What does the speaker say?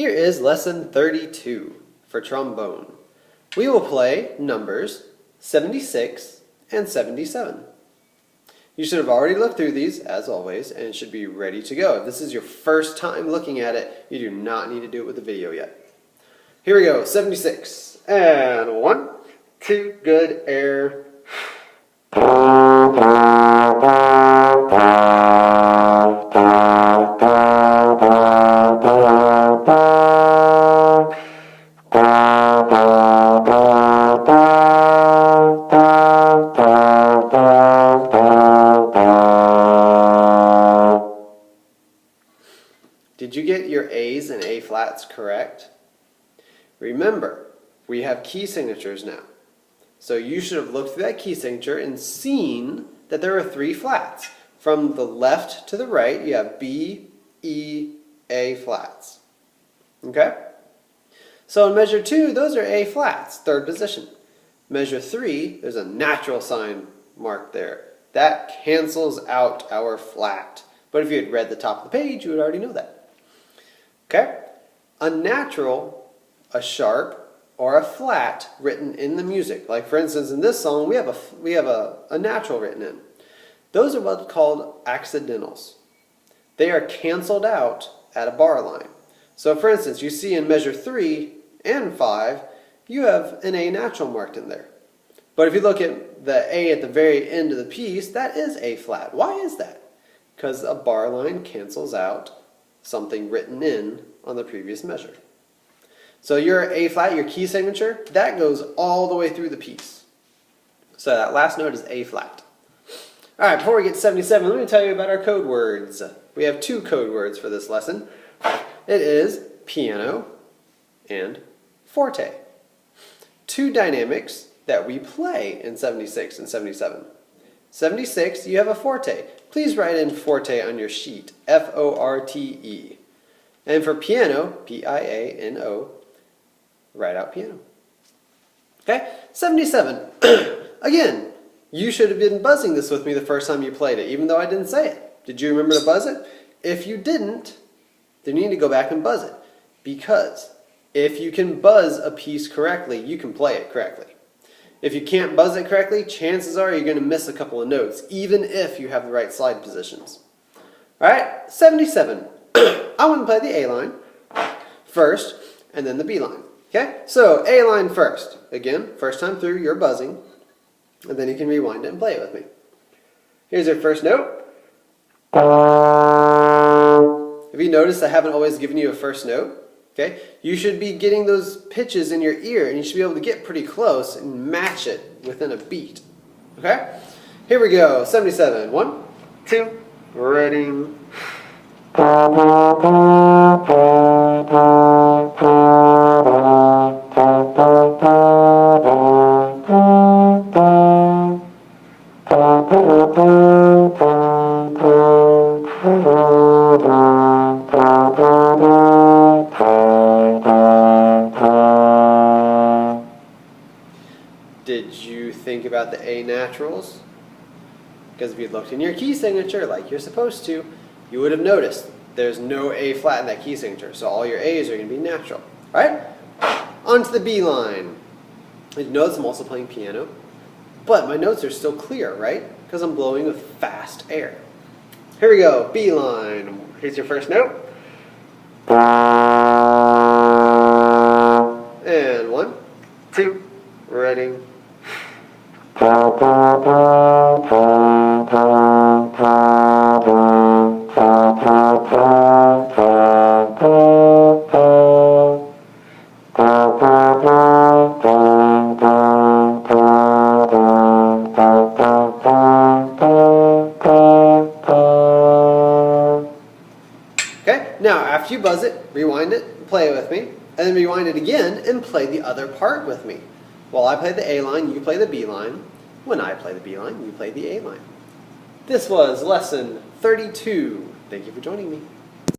Here is lesson 32 for trombone. We will play numbers 76 and 77. You should have already looked through these, as always, and should be ready to go. If this is your first time looking at it, you do not need to do it with the video yet. Here we go, 76. And 1, 2, good, air. Did you get your A's and A flats correct? Remember, we have key signatures now. So you should have looked through that key signature and seen that there are 3 flats. From the left to the right, you have B, E, A flats. Okay? So in measure 2, those are A flats, 3rd position. Measure 3, there's a natural sign marked there. That cancels out our flat. But if you had read the top of the page, you would already know that. Okay? A natural, a sharp, or a flat written in the music. Like for instance, in this song, we have a natural written in. Those are what's called accidentals. They are canceled out at a bar line. So for instance, you see in measure 3 and 5, you have an A natural marked in there. But if you look at the A at the very end of the piece, that is A flat. Why is that? Because a bar line cancels out something written in on the previous measure. So your A flat, your key signature, that goes all the way through the piece. So that last note is A flat. Alright, before we get to 77, let me tell you about our code words. We have 2 code words for this lesson. It is piano and forte. 2 dynamics that we play in 76 and 77. 76, you have a forte. Please write in forte on your sheet, F-O-R-T-E. And for piano, P-I-A-N-O, write out piano. Okay, 77. Again, you should have been buzzing this with me the first time you played it, even though I didn't say it. Did you remember to buzz it? If you didn't, then you need to go back and buzz it. Because if you can buzz a piece correctly, you can play it correctly. If you can't buzz it correctly, chances are you're going to miss a couple of notes, even if you have the right slide positions. Alright, 77. I want to play the A line first, and then the B line. Okay, so A line first. Again, first time through, you're buzzing, and then you can rewind it and play it with me. Here's your first note. Have you noticed I haven't always given you a first note? Okay, you should be getting those pitches in your ear, and you should be able to get pretty close and match it within a beat. Okay, here we go. 77. 1, 2, ready. Did you think about the A naturals? Because if you looked in your key signature like you're supposed to, you would have noticed there's no A flat in that key signature, so all your A's are going to be natural. Alright? On to the B line. You notice I'm also playing piano, but my notes are still clear, right? Because I'm blowing with fast air. Here we go, B line. Here's your first note. And 1, 2, ready. Okay, now after you buzz it, rewind it, play it with me, and then rewind it again and play the other part with me. While I play the A line, you play the B line. When I play the B line, you play the A line. This was lesson 32. Thank you for joining me.